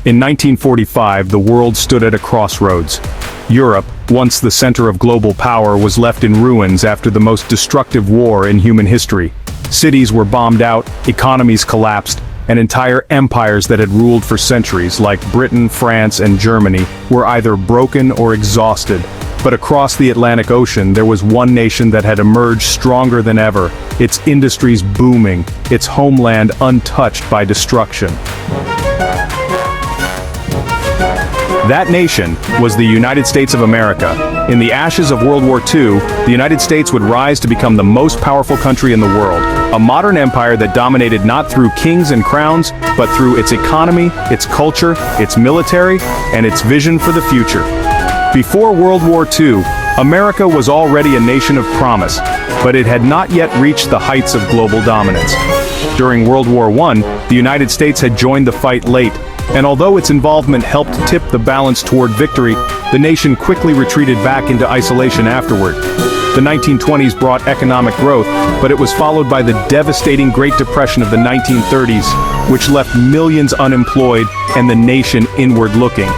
In 1945, the world stood at a crossroads. Europe, once the center of global power, was left in ruins after the most destructive war in human history. Cities were bombed out, economies collapsed, and entire empires that had ruled for centuries, like Britain, France, and Germany, were either broken or exhausted. But across the Atlantic Ocean, there was one nation that had emerged stronger than ever, its industries booming, its homeland untouched by destruction. That nation was the United States of America. In the ashes of World War II, the United States would rise to become the most powerful country in the world, a modern empire that dominated not through kings and crowns, but through its economy, its culture, its military, and its vision for the future. Before World War II, America was already a nation of promise, but it had not yet reached the heights of global dominance. During World War I, the United States had joined the fight late, and although its involvement helped tip the balance toward victory, the nation quickly retreated back into isolation afterward. The 1920s brought economic growth, but it was followed by the devastating Great Depression of the 1930s, which left millions unemployed and the nation inward-looking.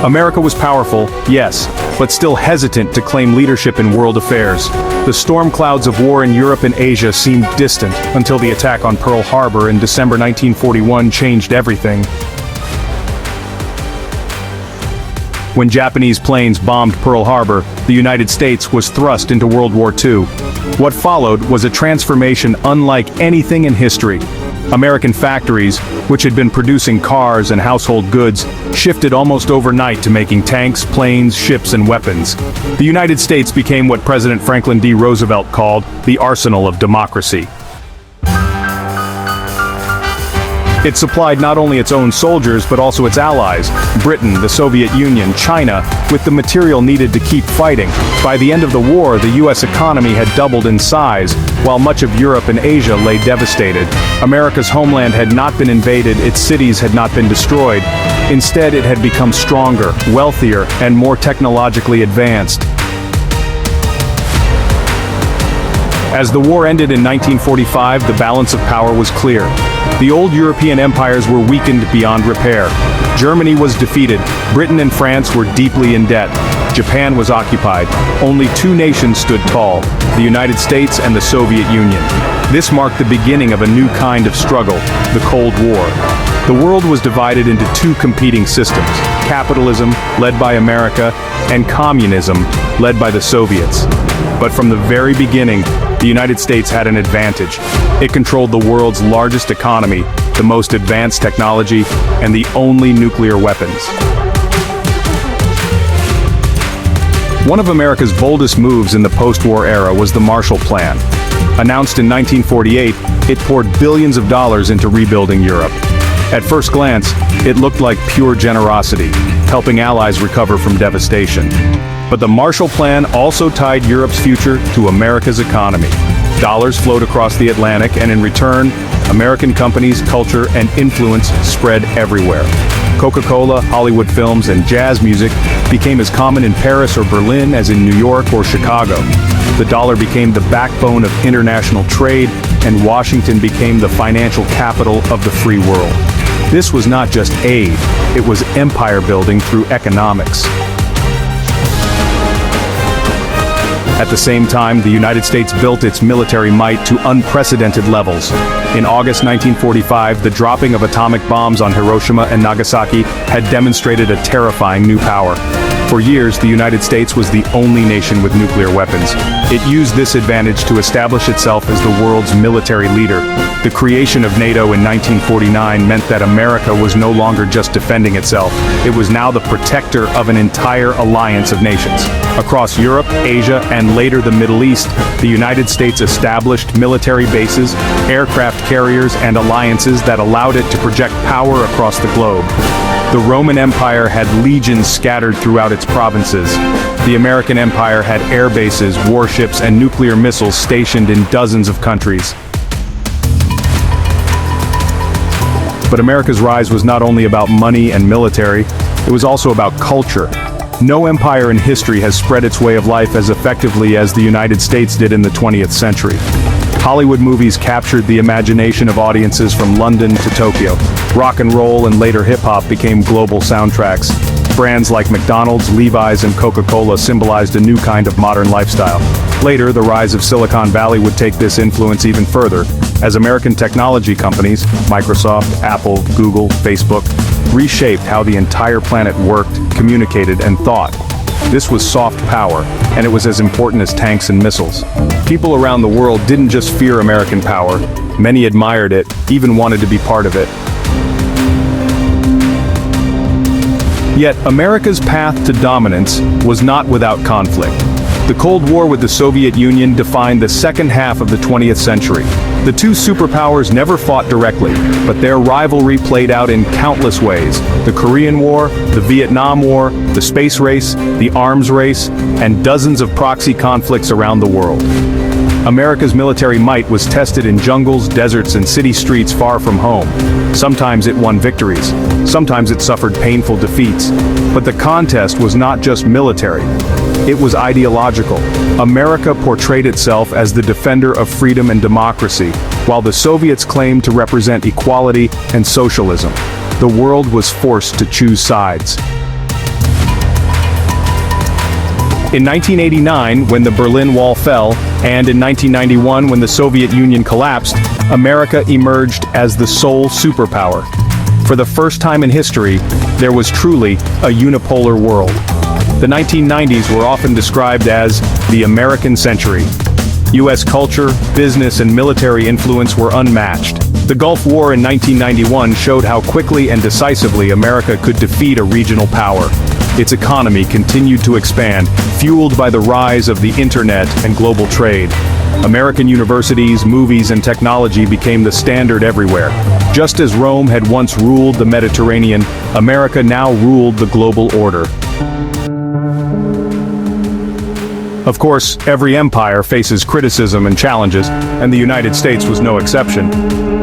America was powerful, yes, but still hesitant to claim leadership in world affairs. The storm clouds of war in Europe and Asia seemed distant until the attack on Pearl Harbor in December 1941 changed everything. When Japanese planes bombed Pearl Harbor, the United States was thrust into World War II. What followed was a transformation unlike anything in history. American factories, which had been producing cars and household goods, shifted almost overnight to making tanks, planes, ships, and weapons. The United States became what President Franklin D. Roosevelt called the arsenal of democracy. It supplied not only its own soldiers but also its allies, Britain, the Soviet Union, China, with the material needed to keep fighting. By the end of the war, the U.S. economy had doubled in size, while much of Europe and Asia lay devastated. America's homeland had not been invaded, its cities had not been destroyed. Instead, it had become stronger, wealthier, and more technologically advanced. As the war ended in 1945, the balance of power was clear. The old European empires were weakened beyond repair. Germany was defeated, Britain and France were deeply in debt. Japan was occupied. Only two nations stood tall, the United States and the Soviet Union. This marked the beginning of a new kind of struggle, the Cold War. The world was divided into two competing systems, capitalism, led by America, and communism, led by the Soviets. But from the very beginning, the United States had an advantage. It controlled the world's largest economy, the most advanced technology, and the only nuclear weapons. One of America's boldest moves in the post-war era was the Marshall Plan. Announced in 1948, it poured billions of dollars into rebuilding Europe. At first glance, it looked like pure generosity, helping allies recover from devastation. But the Marshall Plan also tied Europe's future to America's economy. Dollars flowed across the Atlantic, and in return, American companies, culture, and influence spread everywhere. Coca-Cola, Hollywood films, and jazz music became as common in Paris or Berlin as in New York or Chicago. The dollar became the backbone of international trade, and Washington became the financial capital of the free world. This was not just aid, it was empire building through economics. At the same time, the United States built its military might to unprecedented levels. In August 1945, the dropping of atomic bombs on Hiroshima and Nagasaki had demonstrated a terrifying new power. For years, the United States was the only nation with nuclear weapons. It used this advantage to establish itself as the world's military leader. The creation of NATO in 1949 meant that America was no longer just defending itself. It was now the protector of an entire alliance of nations. Across Europe, Asia, and later the Middle East, the United States established military bases, aircraft carriers, and alliances that allowed it to project power across the globe. The Roman Empire had legions scattered throughout its provinces. The American Empire had air bases, warships, and nuclear missiles stationed in dozens of countries. But America's rise was not only about money and military, it was also about culture. No empire in history has spread its way of life as effectively as the United States did in the 20th century. Hollywood movies captured the imagination of audiences from London to Tokyo. Rock and roll and later hip-hop became global soundtracks. Brands like McDonald's, Levi's, and Coca-Cola symbolized a new kind of modern lifestyle. Later, the rise of Silicon Valley would take this influence even further, as American technology companies, Microsoft, Apple, Google, Facebook, reshaped how the entire planet worked, communicated, and thought. This was soft power, and it was as important as tanks and missiles. People around the world didn't just fear American power, many admired it, even wanted to be part of it. Yet, America's path to dominance was not without conflict. The Cold War with the Soviet Union defined the second half of the 20th century. The two superpowers never fought directly, but their rivalry played out in countless ways. The Korean War, the Vietnam War, the space race, the arms race, and dozens of proxy conflicts around the world. America's military might was tested in jungles, deserts, and city streets far from home. Sometimes it won victories, sometimes it suffered painful defeats. But the contest was not just military. It was ideological. America portrayed itself as the defender of freedom and democracy, while the Soviets claimed to represent equality and socialism. The world was forced to choose sides. In 1989, when the Berlin Wall fell, and in 1991 when the Soviet Union collapsed, America emerged as the sole superpower. For the first time in history, there was truly a unipolar world. The 1990s were often described as the American century. U.S. culture, business, and military influence were unmatched. The Gulf War in 1991 showed how quickly and decisively America could defeat a regional power. Its economy continued to expand, fueled by the rise of the internet and global trade. American universities, movies, and technology became the standard everywhere. Just as Rome had once ruled the Mediterranean, America now ruled the global order. Of course, every empire faces criticism and challenges, and the United States was no exception.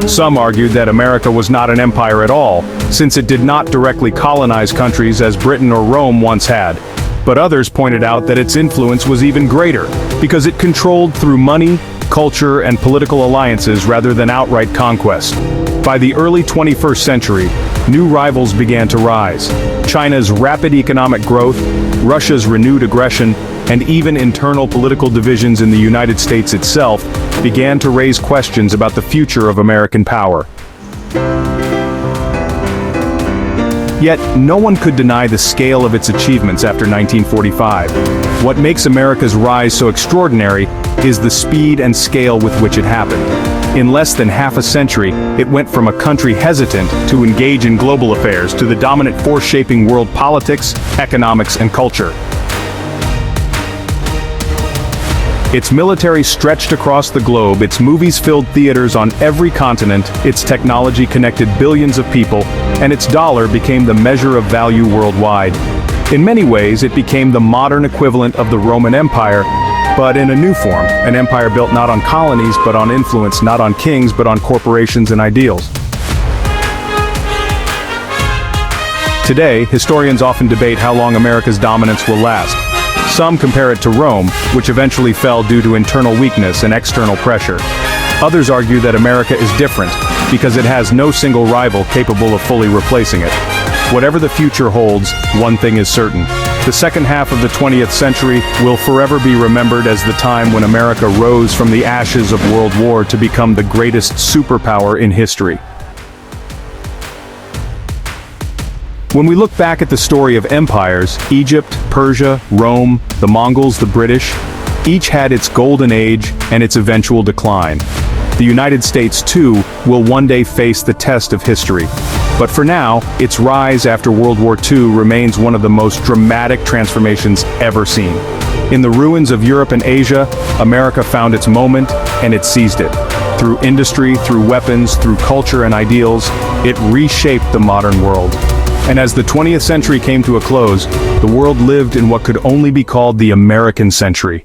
Some argued that America was not an empire at all, since it did not directly colonize countries as Britain or Rome once had. But others pointed out that its influence was even greater, because it controlled through money, culture, and political alliances rather than outright conquest. By the early 21st century, new rivals began to rise. China's rapid economic growth, Russia's renewed aggression, and even internal political divisions in the United States itself began to raise questions about the future of American power. Yet, no one could deny the scale of its achievements after 1945. What makes America's rise so extraordinary is the speed and scale with which it happened. In less than half a century, it went from a country hesitant to engage in global affairs to the dominant force shaping world politics, economics, and culture. Its military stretched across the globe, its movies filled theaters on every continent, its technology connected billions of people, and its dollar became the measure of value worldwide. In many ways, it became the modern equivalent of the Roman Empire, but in a new form, an empire built not on colonies, but on influence, not on kings, but on corporations and ideals. Today, historians often debate how long America's dominance will last. Some compare it to Rome, which eventually fell due to internal weakness and external pressure. Others argue that America is different, because it has no single rival capable of fully replacing it. Whatever the future holds, one thing is certain. The second half of the 20th century will forever be remembered as the time when America rose from the ashes of World War to become the greatest superpower in history. When we look back at the story of empires, Egypt, Persia, Rome, the Mongols, the British, each had its golden age and its eventual decline. The United States, too, will one day face the test of history. But for now, its rise after World War II remains one of the most dramatic transformations ever seen. In the ruins of Europe and Asia, America found its moment, and it seized it. Through industry, through weapons, through culture and ideals, it reshaped the modern world. And as the 20th century came to a close, the world lived in what could only be called the American century.